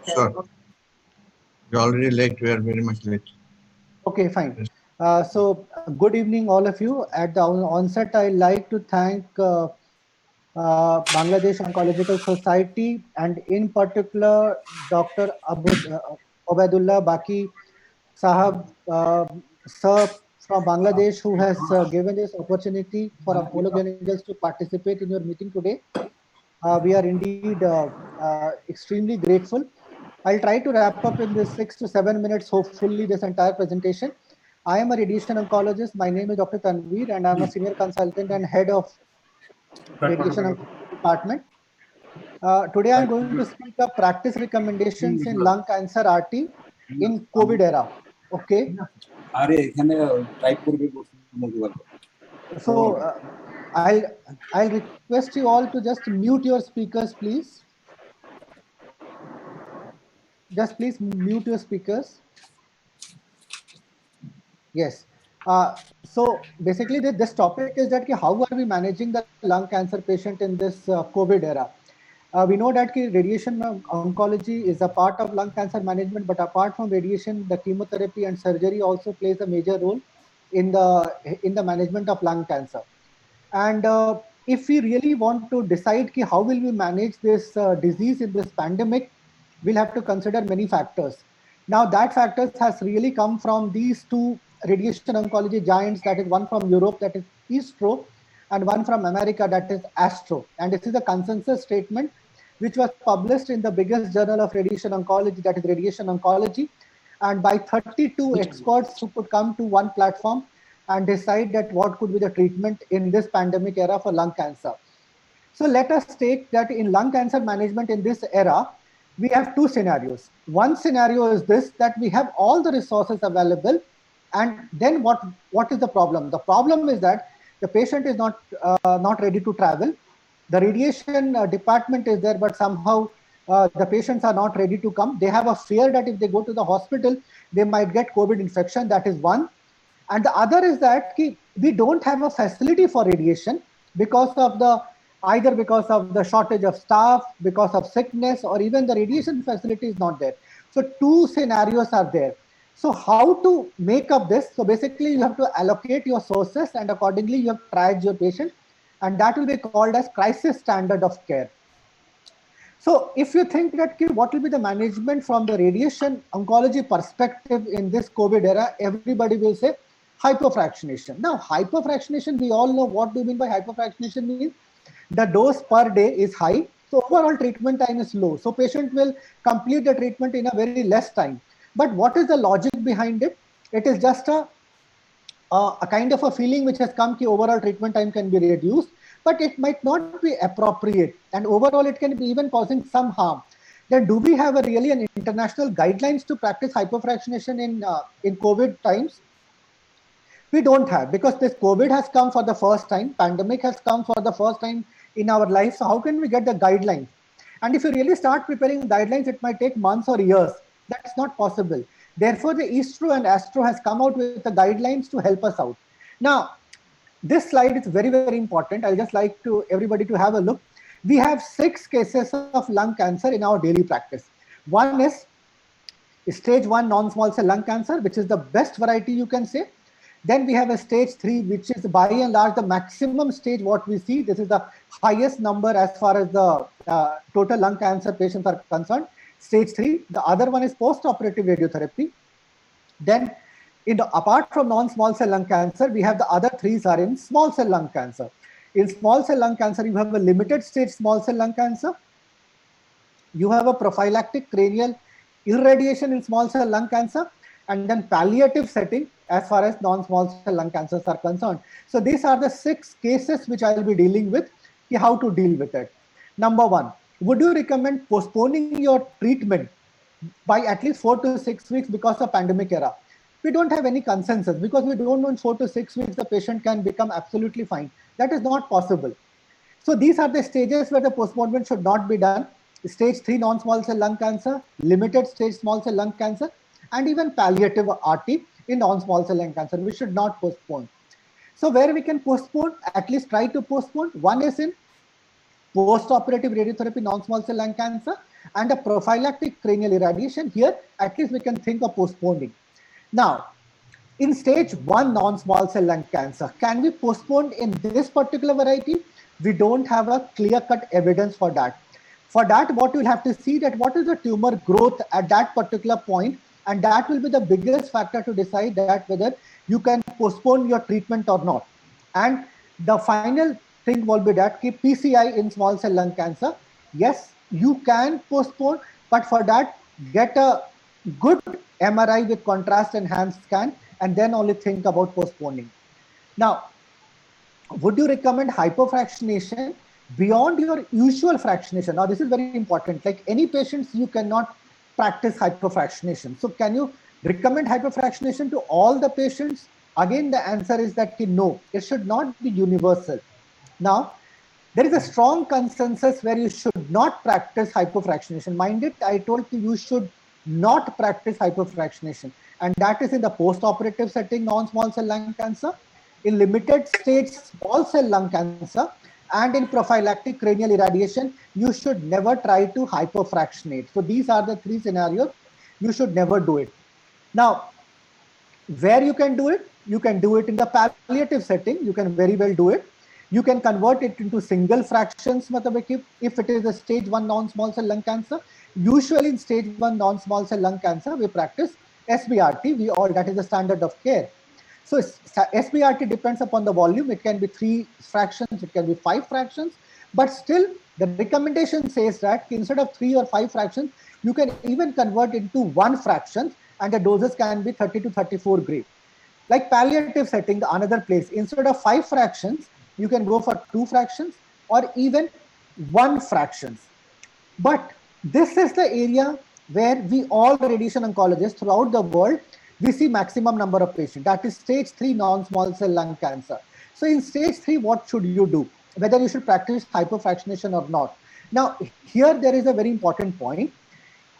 Sure. We're already late. We are very much late. Okay, fine. Yes. Good evening, all of you. At the onset, I'd like to thank Bangladesh Oncological Society and in particular Dr. Obaidullah Baki Sahab, sir from Bangladesh, who has given this opportunity for Apollo Gleneagles to participate in your meeting today. We are indeed extremely grateful. I'll try to wrap up in this 6 to 7 minutes, hopefully, this entire presentation. I am a radiation oncologist. My name is Dr. Tanveer, and I'm a senior consultant and head of radiation oncology department. Today, I'm going to speak of practice recommendations in lung cancer RT in COVID era. Okay. So I'll request you all to just mute your speakers, please. Just please mute your speakers. Yes. So basically, this topic is that how are we managing the lung cancer patient in this COVID era? We know that radiation oncology is a part of lung cancer management, but apart from radiation, the chemotherapy and surgery also plays a major role in the management of lung cancer. And if we really want to decide how will we manage this disease in this pandemic, we'll have to consider many factors. Now that factors has really come from these two radiation oncology giants, that is one from Europe, that is ISTRO, and one from America, that is ASTRO. And this is a consensus statement which was published in the biggest journal of radiation oncology, that is Radiation Oncology, and by 32 experts who could come to one platform and decide that what could be the treatment in this pandemic era for lung cancer. So let us take that in lung cancer management in this era, we have two scenarios. One scenario is this, that we have all the resources available, and then what is the problem? The problem is that the patient is not ready to travel. The radiation department is there, but somehow the patients are not ready to come. They have a fear that if they go to the hospital, they might get COVID infection. That is one. And the other is that we don't have a facility for radiation because of either because of the shortage of staff, because of sickness, or even the radiation facility is not there. So two scenarios are there. So how to make up this? So basically you have to allocate your sources, and accordingly you have to triage your patient, and that will be called as crisis standard of care. So if you think that what will be the management from the radiation oncology perspective in this COVID era, everybody will say hypofractionation. Now, hypofractionation, we all know what do you mean by hypofractionation means. The dose per day is high, so overall treatment time is low. So patient will complete the treatment in a very less time. But what is the logic behind it? It is just a kind of a feeling which has come that overall treatment time can be reduced, but it might not be appropriate, and overall it can be even causing some harm. Then do we have really an international guidelines to practice hypofractionation in COVID times? We don't have, because this COVID has come for the first time, pandemic has come for the first time in our life. So how can we get the guidelines? And if you really start preparing guidelines, it might take months or years. That's not possible. Therefore, the ISTRO and ASTRO has come out with the guidelines to help us out. Now, this slide is very, very important. I'll just like to everybody to have a look. We have 6 cases of lung cancer in our daily practice. One is stage 1 non-small cell lung cancer, which is the best variety you can say. Then we have a stage 3, which is by and large the maximum stage what we see. This is the highest number as far as the total lung cancer patients are concerned. Stage 3. The other one is post-operative radiotherapy. Then apart from non-small cell lung cancer, we have the other 3 are in small cell lung cancer. In small cell lung cancer, you have a limited stage small cell lung cancer. You have a prophylactic cranial irradiation in small cell lung cancer, and then palliative setting as far as non-small cell lung cancers are concerned. So these are the 6 cases which I will be dealing with, how to deal with it. Number 1, would you recommend postponing your treatment by at least 4 to 6 weeks because of pandemic era? We don't have any consensus, because we don't know in 4 to 6 weeks the patient can become absolutely fine. That is not possible. So these are the stages where the postponement should not be done. Stage 3 non-small cell lung cancer, limited stage small cell lung cancer, and even palliative RT in non-small cell lung cancer. We should not postpone. So where we can postpone, at least try to postpone. One is in post-operative radiotherapy non-small cell lung cancer. and a prophylactic cranial irradiation, here at least we can think of postponing. Now, in stage 1 non-small cell lung cancer, can we postpone in this particular variety? We don't have a clear-cut evidence for that. For that, what we'll have to see that what is the tumor growth at that particular point, and that will be the biggest factor to decide that whether you can postpone your treatment or not. And the final thing will be that PCI in small cell lung cancer, yes, you can postpone, but for that, get a good MRI with contrast enhanced scan, and then only think about postponing. Now, would you recommend hypofractionation beyond your usual fractionation? Now, this is very important. Like any patients, you cannot practice hypofractionation. So can you recommend hypofractionation to all the patients? Again, the answer is that no, it should not be universal. Now, there is a strong consensus where you should not practice hypofractionation. Mind it, I told you should not practice hypofractionation. And that is in the post-operative setting, non-small cell lung cancer, in limited stage small cell lung cancer, and in prophylactic cranial irradiation, you should never try to hypofractionate. So these are the three scenarios. You should never do it. Now, where you can do it? You can do it in the palliative setting. You can very well do it. You can convert it into single fractions, if it is a stage 1 non-small cell lung cancer. Usually in stage 1 non-small cell lung cancer, we practice SBRT. That is the standard of care. So SBRT depends upon the volume. It can be 3 fractions, it can be 5 fractions, but still the recommendation says that instead of 3 or 5 fractions, you can even convert into 1 fraction, and the doses can be 30 to 34 gray. Like palliative setting, the another place, instead of 5 fractions, you can go for 2 fractions or even 1 fractions. But this is the area where we all radiation oncologists throughout the world, we see maximum number of patients. That is stage 3 non-small cell lung cancer. So in stage 3, what should you do? Whether you should practice hypofractionation or not. Now, here there is a very important point.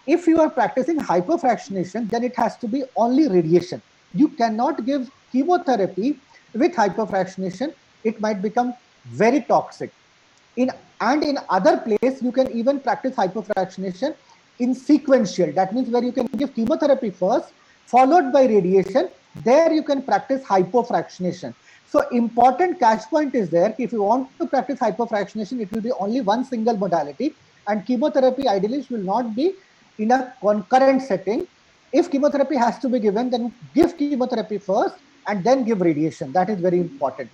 If you are practicing hypofractionation, then it has to be only radiation. You cannot give chemotherapy with hypofractionation. It might become very toxic. In other place, you can even practice hypofractionation in sequential. That means where you can give chemotherapy first, followed by radiation. There you can practice hypofractionation. So important catch point is there. If you want to practice hypofractionation, it will be only one single modality, and chemotherapy ideally will not be in a concurrent setting. If chemotherapy has to be given, then give chemotherapy first and then give radiation. That is very important.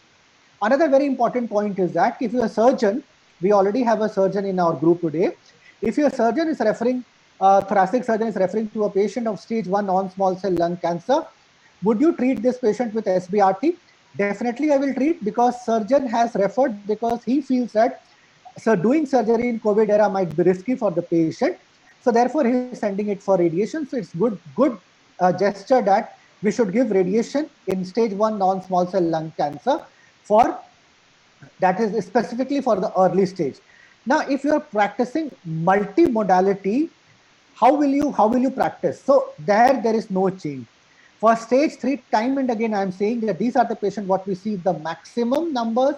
Another very important point is that if you're a surgeon, we already have a surgeon in our group today. If your surgeon is referring, thoracic surgeon is referring to a patient of stage 1 non-small cell lung cancer, would you treat this patient with SBRT? Definitely I will treat, because surgeon has referred because he feels that doing surgery in COVID era might be risky for the patient. So therefore he is sending it for radiation. So it's good gesture that we should give radiation in stage 1 non-small cell lung cancer, for that is specifically for the early stage. Now, if you are practicing multi-modality, how will you practice? So there is no change. For stage 3, time and again, I am saying that these are the patients what we see the maximum numbers.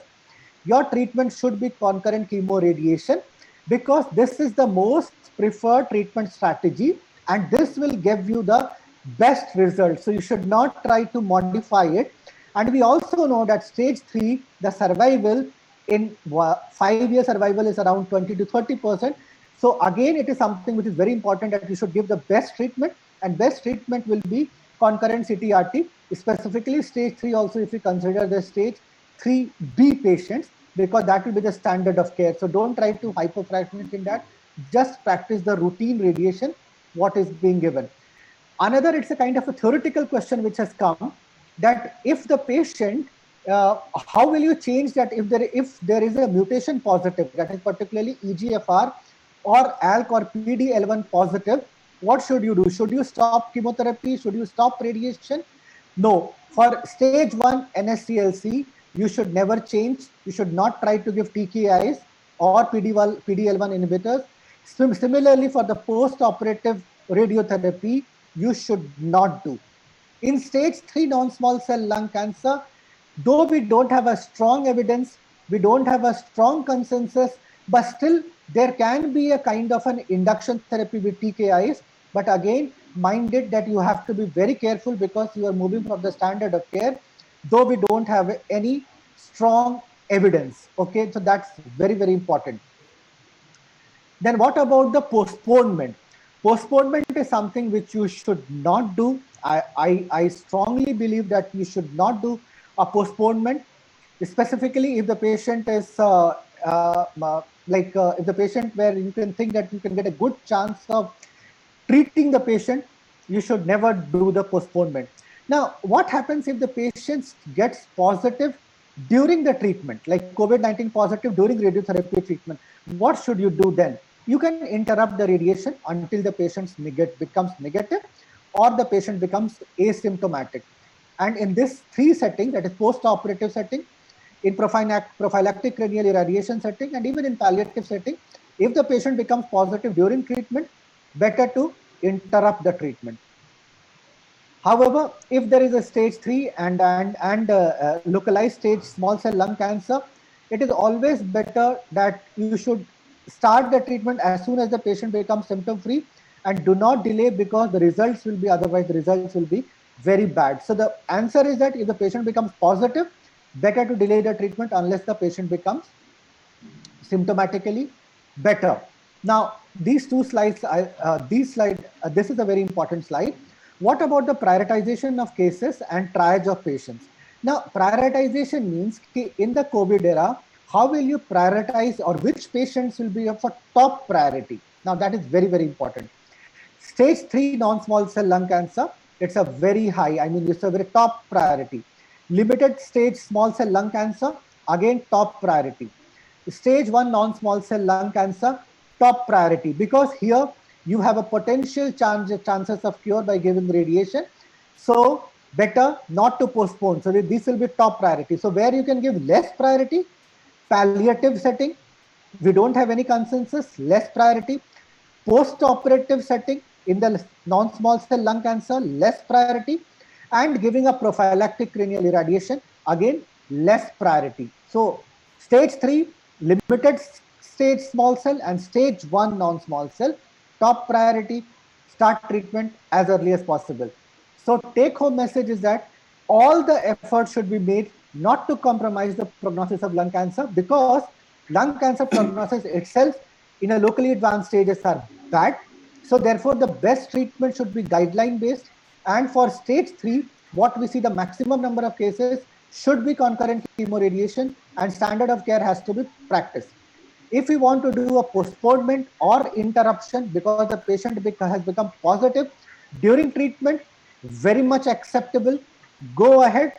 Your treatment should be concurrent chemoradiation, because this is the most preferred treatment strategy, and this will give you the best results. So you should not try to modify it. And we also know that stage 3, the survival in 5-year survival is around 20 to 30%. So again, it is something which is very important, that you should give the best treatment, and best treatment will be concurrent CTRT, specifically stage 3 also, if you consider the stage 3B patients, because that will be the standard of care. So don't try to hypofractionate in that. Just practice the routine radiation, what is being given. Another, it's a kind of a theoretical question which has come, that if the patient, how will you change that if there is a mutation positive, that is particularly EGFR or ALK or PD-L1 positive, what should you do? Should you stop chemotherapy? Should you stop radiation? No. For stage 1 NSCLC, you should never change. You should not try to give TKIs or PD-L1 inhibitors. Similarly, for the post-operative radiotherapy, you should not do. In stage 3 non-small cell lung cancer, though we don't have a strong evidence, we don't have a strong consensus, but still There can be a kind of an induction therapy with TKIs, but again, mind it that you have to be very careful because you are moving from the standard of care, though we don't have any strong evidence. Okay, so that's very, very important. Then what about the postponement? Postponement is something which you should not do. I strongly believe that you should not do a postponement, specifically if the patient is if the patient where you can think that you can get a good chance of treating the patient, you should never do the postponement. Now, what happens if the patient gets positive during the treatment, like COVID-19 positive during radiotherapy treatment? What should you do then? You can interrupt the radiation until the patient becomes negative or the patient becomes asymptomatic. And in this three setting, that is post-operative setting, in prophylactic cranial irradiation setting, and even in palliative setting, if the patient becomes positive during treatment, better to interrupt the treatment. However, if there is a stage 3 and localized stage small cell lung cancer, it is always better that you should start the treatment as soon as the patient becomes symptom free, and do not delay, because the results will be, otherwise the results will be very bad. So the answer is that if the patient becomes positive, better to delay the treatment unless the patient becomes symptomatically better. Now, these two slides, this is a very important slide. What about the prioritization of cases and triage of patients? Now, prioritization means in the COVID era, how will you prioritize, or which patients will be for top priority? Now, that is very, very important. Stage 3 non-small cell lung cancer, it's a very high, I mean, it's a very top priority. Limited stage small cell lung cancer, again, top priority. Stage 1 non-small cell lung cancer, top priority, because here you have a potential chances of cure by giving radiation. So better not to postpone. So this will be top priority. So where you can give less priority, palliative setting, we don't have any consensus, less priority. Post-operative setting in the non-small cell lung cancer, less priority. And giving a prophylactic cranial irradiation, again, less priority. So stage 3, limited stage small cell, and stage 1 non-small cell, top priority, start treatment as early as possible. So take home message is that all the efforts should be made not to compromise the prognosis of lung cancer, because lung cancer prognosis itself in a locally advanced stages are bad. So therefore, the best treatment should be guideline based. And for stage 3, what we see, the maximum number of cases should be concurrent chemoradiation, and standard of care has to be practiced. If we want to do a postponement or interruption because the patient has become positive during treatment, very much acceptable. Go ahead.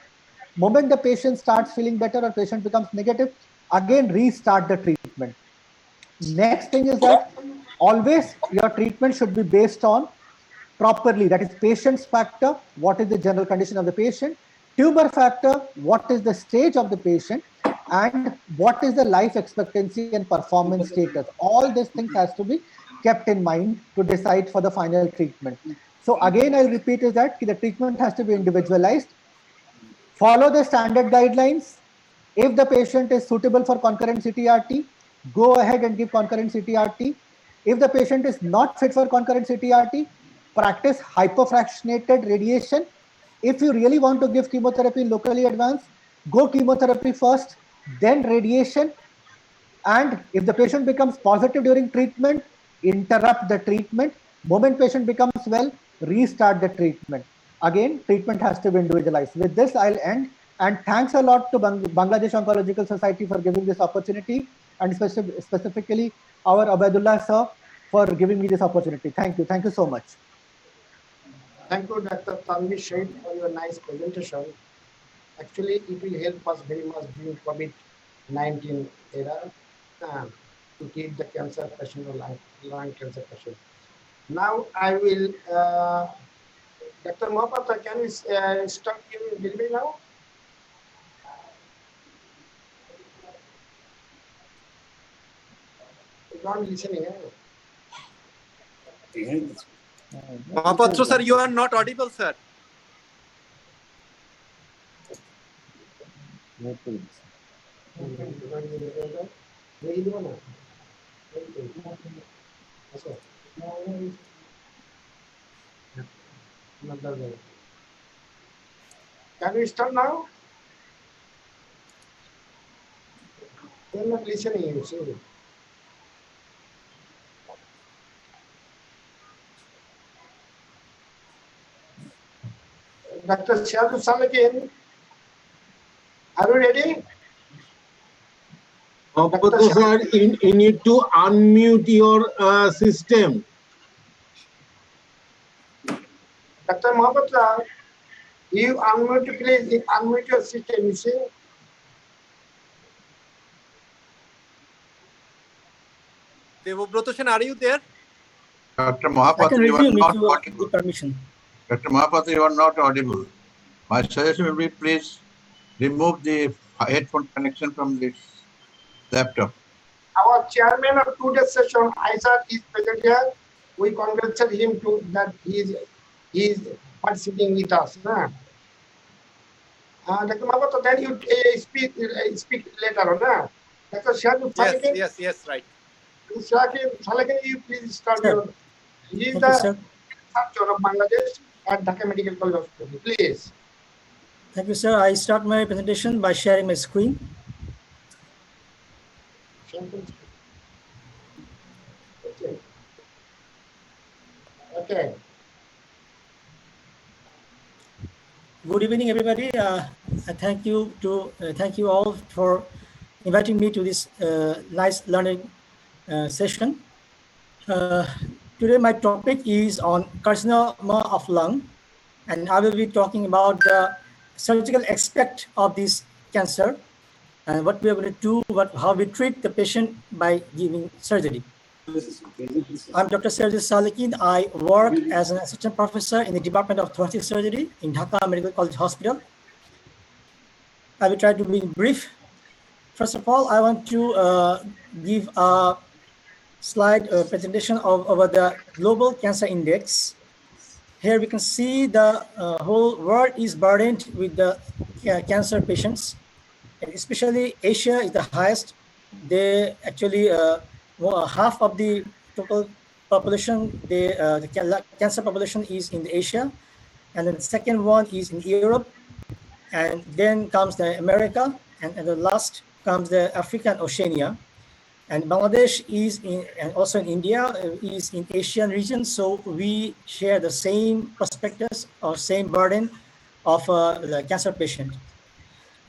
Moment the patient starts feeling better or patient becomes negative, again restart the treatment. Next thing is that always your treatment should be based on properly, that is patient's factor, what is the general condition of the patient, tumor factor, what is the stage of the patient, and what is the life expectancy and performance status. All these things has to be kept in mind to decide for the final treatment. So again, I'll repeat is that the treatment has to be individualized. Follow the standard guidelines. If the patient is suitable for concurrent CTRT, go ahead and give concurrent CTRT. If the patient is not fit for concurrent CTRT, practice hypofractionated radiation. If you really want to give chemotherapy locally advanced, go chemotherapy first, then radiation. And if the patient becomes positive during treatment, interrupt the treatment. Moment patient becomes well, restart the treatment. Again, treatment has to be individualized. With this, I'll end. And thanks a lot to Bangladesh Oncological Society for giving this opportunity, and specifically our Abdullah sir for giving me this opportunity. Thank you. Thank you so much. Thank you, Dr. Tanvi Sheth, for your nice presentation. Actually, it will help us very much during COVID-19 era to treat the cancer patient or lung cancer patient. Now I will, Dr. Mohapatra, can we start giving delivery now? Not listening. Mohapatra sir, you are not audible, sir. Okay. Another way. Can we start now? They're not listening, you see. Dr. Shadu Salakin, are you ready? Mohampatra sir, you need to unmute your system. Dr. Mahapatra, you unmute, please unmute your system, you see. Devobroto Sen, are you there? Dr. I can Mahapatra, you are resume if not you give audible. permission. Dr. Mahapatra, you are not audible. My suggestion will be please remove the headphone connection from this laptop. Our chairman of today's session, Isaac, is present here. We congratulate him to that he is participating with us. Dr. Mahapatra, then you speak later on. Dr. Shadu Salakin, Yes, right. Salakin, you please start Sir. your. He is Thank you, the sir. Director of Bangladesh at Dhaka Medical College Hospital. Please. Thank you, sir. I start my presentation by sharing my screen. Okay. Good evening, everybody. I thank you all for inviting me to this nice learning session. Today, my topic is on carcinoma of lung, and I will be talking about the surgical aspect of this cancer and what we are going to do, how we treat the patient by giving surgery. I'm Dr. Sergey Salikin. I work as an assistant professor in the Department of Thoracic Surgery in Dhaka Medical College Hospital. I will try to be brief. First of all, I want to give a slide presentation over the Global Cancer Index. Here we can see the whole world is burdened with the cancer patients, and especially Asia is the highest. They actually half of the total population, the cancer population is in Asia, and then the second one is in Europe, and then comes the America, and the last comes the Africa and Oceania. And Bangladesh is in, and also in India is in Asian region, so we share the same perspectives or same burden of the cancer patient.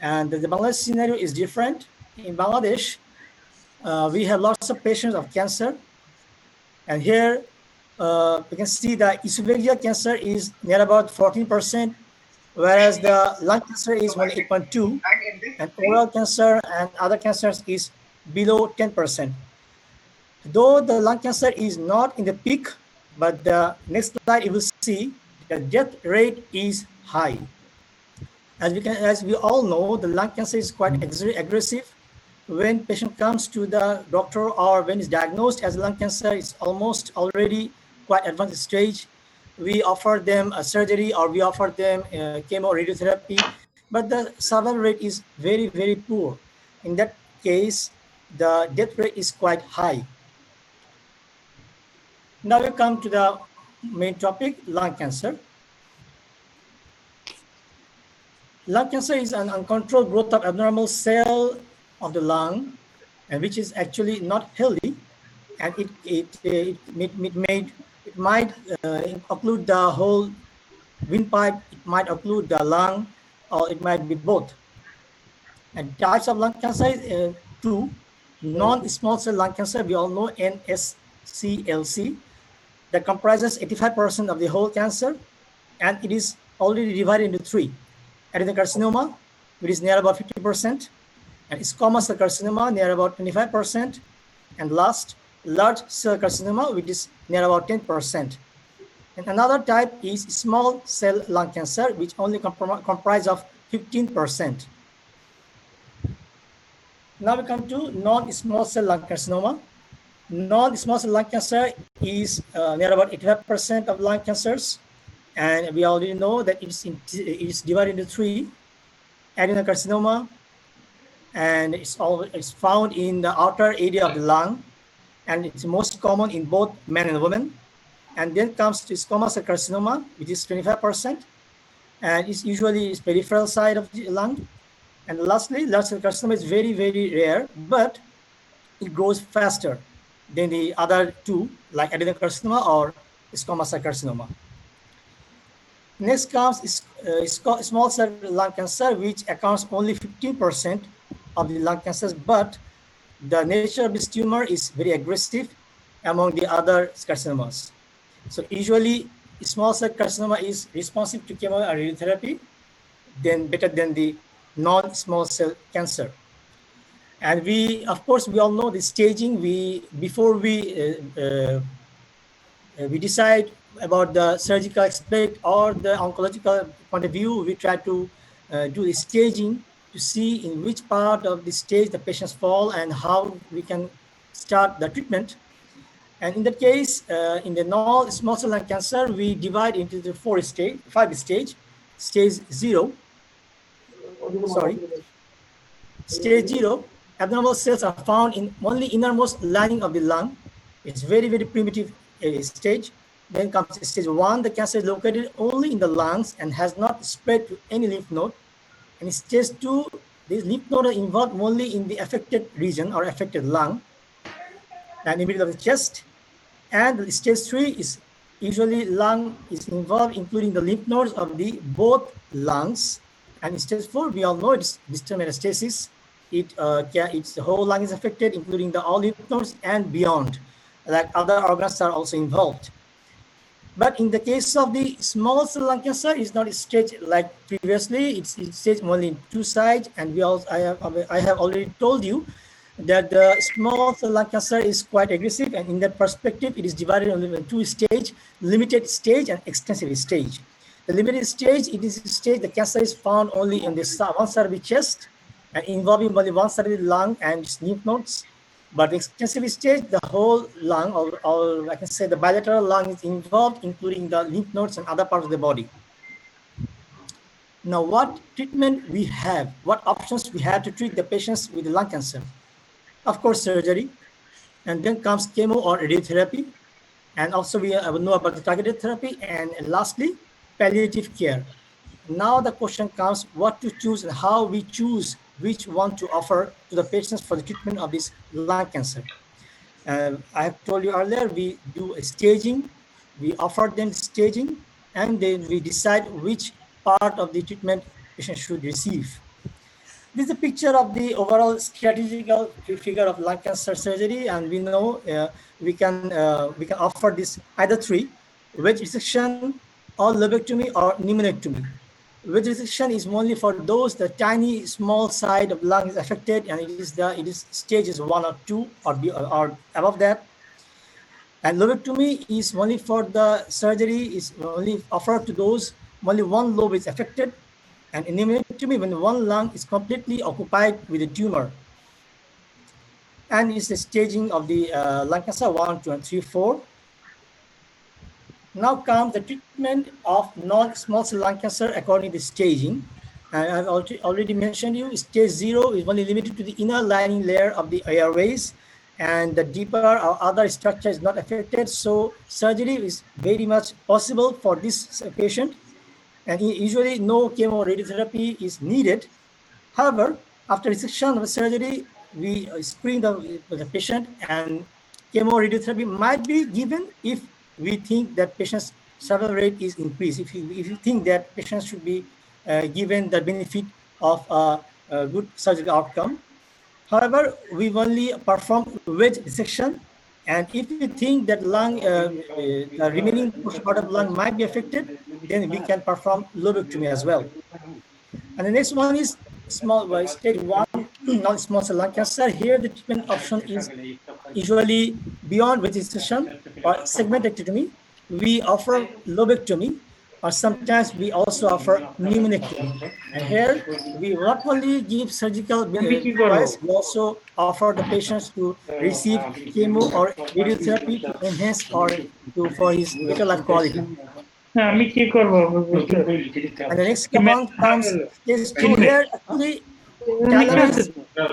And the Bangladesh scenario is different. In Bangladesh, we have lots of patients of cancer. And here we can see that esophageal cancer is near about 14%, whereas the lung cancer is only 8.2%, and oral cancer and other cancers is below 10%. Though the lung cancer is not in the peak, but the next slide you will see the death rate is high. As we all know, the lung cancer is quite aggressive. When patient comes to the doctor or when it's diagnosed as lung cancer, it's almost already quite advanced stage. We offer them a surgery or we offer them chemo radiotherapy, but the survival rate is very, very poor. In that case, the death rate is quite high. Now we come to the main topic, lung cancer. Lung cancer is an uncontrolled growth of abnormal cell of the lung, and which is actually not healthy, and it might occlude the whole windpipe, it might occlude the lung, or it might be both. And types of lung cancer is two: non-small cell lung cancer, we all know NSCLC, that comprises 85% of the whole cancer, and it is already divided into three: adenocarcinoma, which is near about 50%, and squamous cell carcinoma, near about 25%, and last, large cell carcinoma, which is near about 10%. And another type is small cell lung cancer, which only comprise of 15%. Now we come to non-small cell lung carcinoma. Non-small cell lung cancer is near about 85% of lung cancers, and we already know that it's divided into three: adenocarcinoma, and it's found in the outer area of the lung, and it's most common in both men and women. And then comes to squamous cell carcinoma, which is 25%, and it's usually peripheral side of the lung. And lastly, large cell carcinoma is very, very rare, but it grows faster than the other two, like adenocarcinoma or squamous cell carcinoma. Next comes small cell lung cancer, which accounts only 15% of the lung cancers, but the nature of this tumor is very aggressive among the other carcinomas. So usually, small cell carcinoma is responsive to chemo or radiotherapy, then better than the non-small cell cancer. And we, of course, we all know the staging. Before we decide about the surgical aspect or the oncological point of view, we try to do the staging to see in which part of the stage the patients fall and how we can start the treatment. And in that case, in the non-small cell lung cancer, we divide into the five stage. Stage 0, stage 0, abnormal cells are found in only innermost lining of the lung. It's very, very primitive stage. Then comes stage 1, the cancer is located only in the lungs and has not spread to any lymph node. And in stage 2, these lymph nodes are involved only in the affected region or affected lung and in the middle of the chest. And stage 3 is usually lung is involved, including the lymph nodes of the both lungs. And in stage 4, we all know it's distal metastasis. It's the whole lung is affected, including the all lymph nodes and beyond. Like other organs are also involved. But in the case of the small cell lung cancer, it's not staged like previously. It's staged only in 2 sides, and I have already told you that the small cell lung cancer is quite aggressive, and in that perspective, it is divided only in 2 stages: limited stage and extensive stage. The limited stage, it is a stage the cancer is found only on the one side of the chest and involving only one side of the lung and lymph nodes. But the extensive stage, the whole lung, or I can say the bilateral lung is involved, including the lymph nodes and other parts of the body. Now, what treatment we have, what options we have to treat the patients with lung cancer? Of course, surgery, and then comes chemo or radiotherapy, and also we know about the targeted therapy, and lastly, palliative care. Now the question comes, what to choose and how we choose which one to offer to the patients for the treatment of this lung cancer. I have told you earlier, we do a staging, we offer them staging, and then we decide which part of the treatment patient should receive. This is a picture of the overall strategical figure of lung cancer surgery, and we know we can offer this either 3: wedge resection, or lobectomy, or pneumonectomy. Wedge resection is only for those the tiny small side of lung is affected, and it is stages 1 or 2 or above that. And lobectomy is only for the surgery is only offered to those only one lobe is affected, and in pneumonectomy when one lung is completely occupied with a tumor. And it's the staging of the lung cancer 1, 2, and 3, 4. Now comes the treatment of non-small cell lung cancer according to the staging. I've already mentioned you, stage 0 is only limited to the inner lining layer of the airways, and the deeper or other structure is not affected. So surgery is very much possible for this patient, and usually no chemo radiotherapy is needed. However, after resection of surgery, we screen the patient, and chemo radiotherapy might be given if we think that patient's survival rate is increased. If you think that patients should be given the benefit of a good surgical outcome. However, we only perform wedge dissection, and if you think that lung, the remaining part of lung might be affected, then we can perform lobectomy as well. And the next one is stage 1 non-small cell lung cancer. Here, the treatment option is usually beyond wedge dissection or segmentectomy. We offer lobectomy, or sometimes we also offer pneumonectomy. And here, we not only give surgical advice, we also offer the patients to receive chemo or radiotherapy to enhance or for his better life quality. And the next command comes is to here actually tell us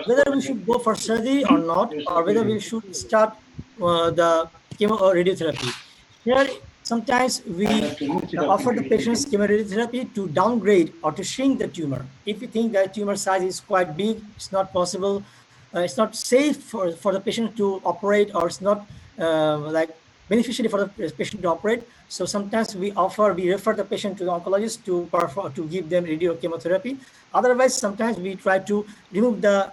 whether we should go for surgery or not, or whether we should start the chemo or radiotherapy. Here, sometimes we offer the patients chemoradiotherapy to downgrade or to shrink the tumor. If you think that tumor size is quite big, it's not possible, it's not safe for the patient to operate, or it's not like beneficiary for the patient to operate. So sometimes we refer the patient to the oncologist to give them radiochemotherapy. Otherwise, sometimes we try to remove the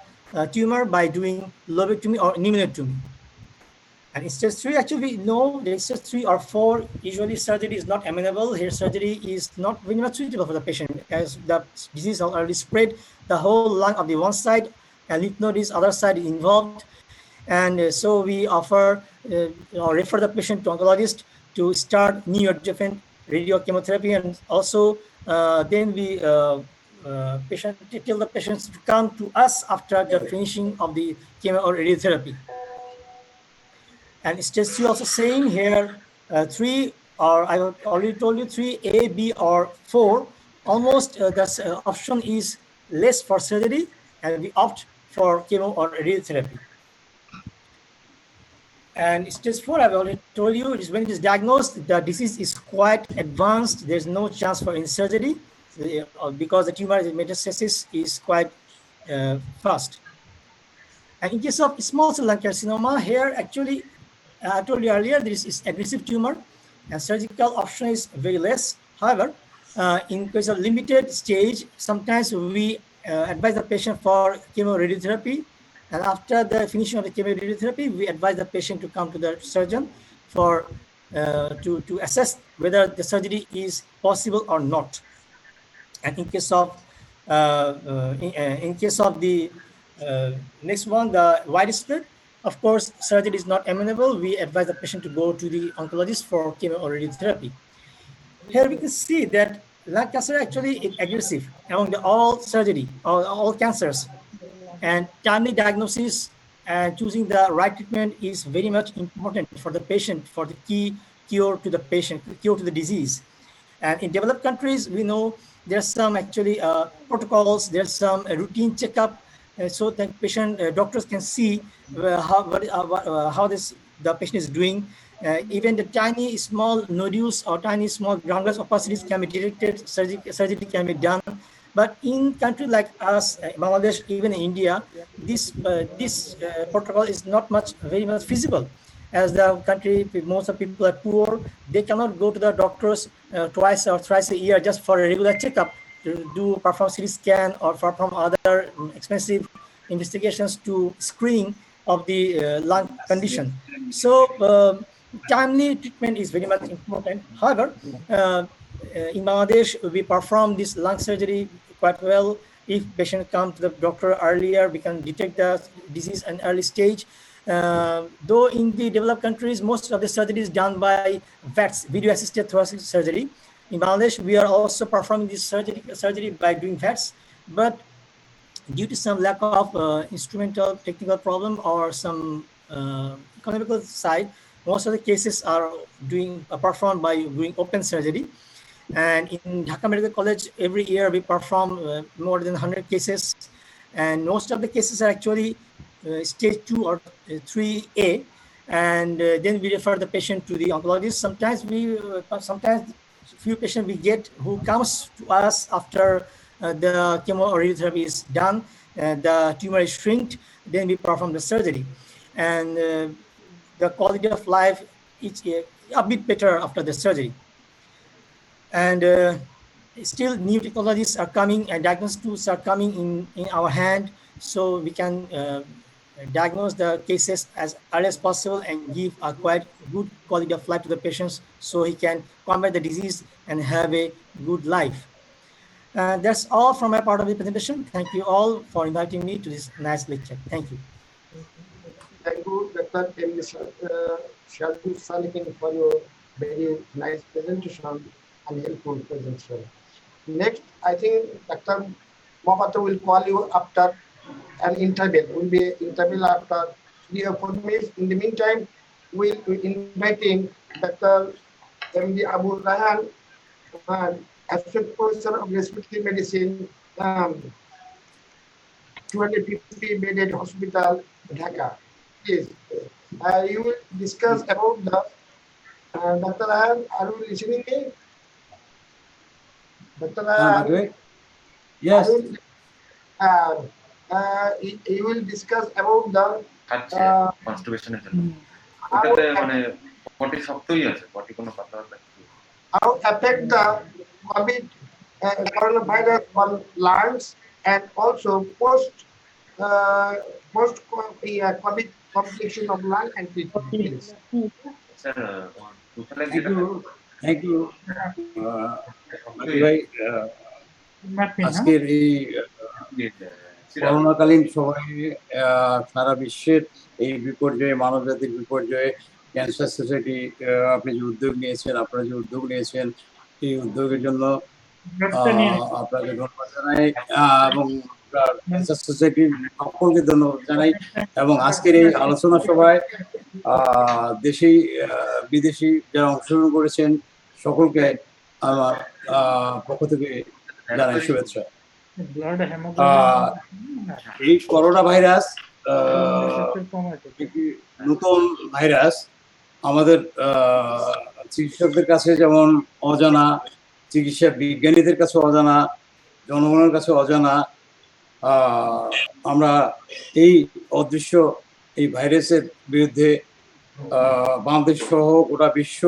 tumor by doing lobectomy or pneumonectomy. And in stage 3, actually, we know that stage 3 or 4, usually surgery is not amenable. Here, surgery is not very much suitable for the patient, as the disease already spread. The whole lung of the one side and lymph node is other side involved. And so we offer or refer the patient to oncologist to start neoadjuvant radiochemotherapy, and also then we tell the patients to come to us after the finishing of the chemo or radiotherapy. And stage 3 also same here, 3, or I already told you 3A, B, or 4, almost the option is less for surgery, and we opt for chemo or radiotherapy. And stage 4, I've already told you, is when it is diagnosed, the disease is quite advanced. There's no chance for any surgery because the tumor metastasis is quite fast. And in case of small cell lung carcinoma, here actually, I told you earlier, this is aggressive tumor, and surgical option is very less. However, in case of limited stage, sometimes we advise the patient for chemoradiotherapy, and after the finishing of the chemoradiotherapy, we advise the patient to come to the surgeon for to assess whether the surgery is possible or not. And in case of the next one, the widespread, of course, surgery is not amenable. We advise the patient to go to the oncologist for chemo or radiotherapy. Here we can see that lung cancer actually is aggressive among all surgery, all cancers. And timely diagnosis and choosing the right treatment is very much important for the patient, for the key cure to the patient, cure to the disease. And in developed countries, we know there's some actually protocols, there's some routine checkup, so that doctors can see how the patient is doing. Even the tiny small nodules or tiny small ground-glass opacities can be detected, surgery can be done. But in countries like us, Bangladesh, even in India, this protocol is not very much feasible. As the country, most of people are poor, they cannot go to the doctors twice or thrice a year just for a regular checkup, to perform CT scan or perform other expensive investigations to screen of the lung condition. So timely treatment is very much important. However, in Bangladesh, we perform this lung surgery quite well. If patient come to the doctor earlier, we can detect the disease at an early stage. Though in the developed countries, most of the surgery is done by VATS, video-assisted thoracic surgery. In Bangladesh, we are also performing this surgery by doing VATS, but due to some lack of instrumental technical problem or some economical side, most of the cases are performed by doing open surgery. And in Dhaka Medical College, every year we perform more than 100 cases, and most of the cases are actually stage 2 or 3A, and then we refer the patient to the oncologist. Sometimes few patients we get who comes to us after the chemo or radiotherapy is done, the tumor is shrinked, then we perform the surgery, and the quality of life is a bit better after the surgery. And still new technologies are coming and diagnostic tools are coming in our hand, so we can diagnose the cases as early as possible and give a quite good quality of life to the patients, so he can combat the disease and have a good life. That's all from my part of the presentation. Thank you all for inviting me to this nice lecture. Thank you. Thank you, Dr. Shadu Salihin, for your very nice presentation and helpful presentation. Next, I think Dr. Mohapatra will call you after an interval. Will be interval after 3 or 4 minutes. In the meantime, we'll be inviting Dr. M.D. Abu Rayhan, Associate Professor of Respiratory Medicine, 250 bedded hospital, Dhaka. Please. You will discuss about the Dr. Ayan, are you listening me? Dr. Ayan, Yes. you will discuss about the খাচ্ছে কনস্টিপেশনের জন্য how ওটাতে মানে পটি শক্তই আছে পটি কোনো পাতলা how affect the COVID coronavirus on lungs and also post COVID complication of lung and kidneys. Sir টোটালে thank you ভাই আজকের এই করোনাকালীন সময়ে সারা বিশ্বের এই বিপর্যয়ে মানবজাতির বিপর্যয়ে ক্যান্সার সোসাইটি আপনি যে উদ্যোগ নিয়েছেন আপনারা যে উদ্যোগ নিয়েছেন এই উদ্যোগের জন্য আপনাকে ধন্যবাদ জানাই এবং ক্যান্সার সোসাইটির সকলকে ধন্যবাদ জানাই এবং আজকের এই আলোচনা সভায় দেশি বিদেশি যারা অংশগ্রহণ করেছেন সকলকে আমার পক্ষ থেকে জানাই শুভেচ্ছা। এই করোনা ভাইরাস একটি নতুন ভাইরাস আমাদের চিকিৎসকদের কাছে যেমন অজানা, চিকিৎসা বিজ্ঞানীদের কাছে অজানা, জনগণের কাছে অজানা। আমরা এই অদৃশ্য এই ভাইরাসের বিরুদ্ধে বাংলাদেশ সহ গোটা বিশ্ব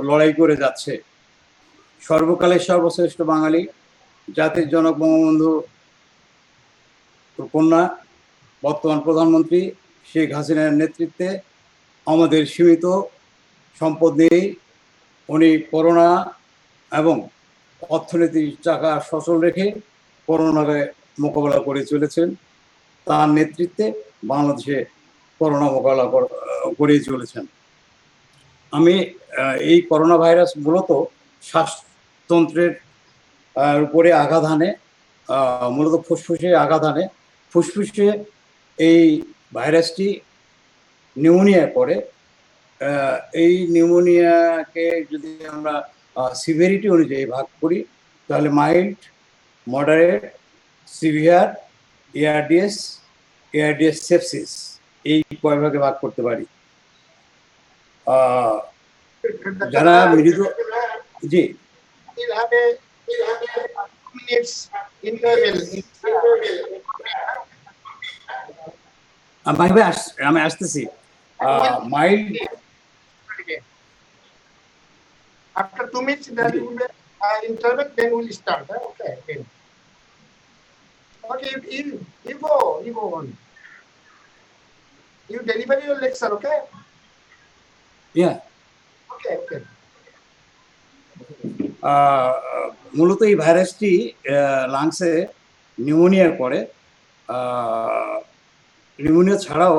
লড়াই করে যাচ্ছে। সর্বকালের সর্বশ্রেষ্ঠ বাঙালি জাতির জনক বঙ্গবন্ধু কন্যা বর্তমান প্রধানমন্ত্রী শেখ হাসিনার নেতৃত্বে আমাদের সীমিত সম্পদ নিয়েই উনি করোনা এবং অর্থনীতির চাকা সচল রেখে করোনাকে মোকাবেলা করে চলেছেন। তার নেতৃত্বে বাংলাদেশে করোনা মোকাবেলা করে চলেছেন। আমি এই করোনা ভাইরাস মূলত শ্বাসতন্ত্রের উপরে আঘাত হানে, মূলত ফুসফুসে আঘাত হানে। ফুসফুসে এই ভাইরাসটি নিউমোনিয়া করে। এই নিউমোনিয়াকে যদি আমরা সিভিয়ারিটি অনুযায়ী ভাগ করি তাহলে mild, moderate, severe, ARDS, sepsis এই কয় ভাগে ভাগ করতে পারি। যারা মৃত জি আমি আসতেছি। Mild after 2 minutes there will be interval, then we'll start. Okay. Okay, you go on. You deliver your lecture, okay? Yeah. Okay. মূলত এই ভাইরাসটি লাংসে নিউমোনিয়া করে। নিউমোনিয়া ছাড়াও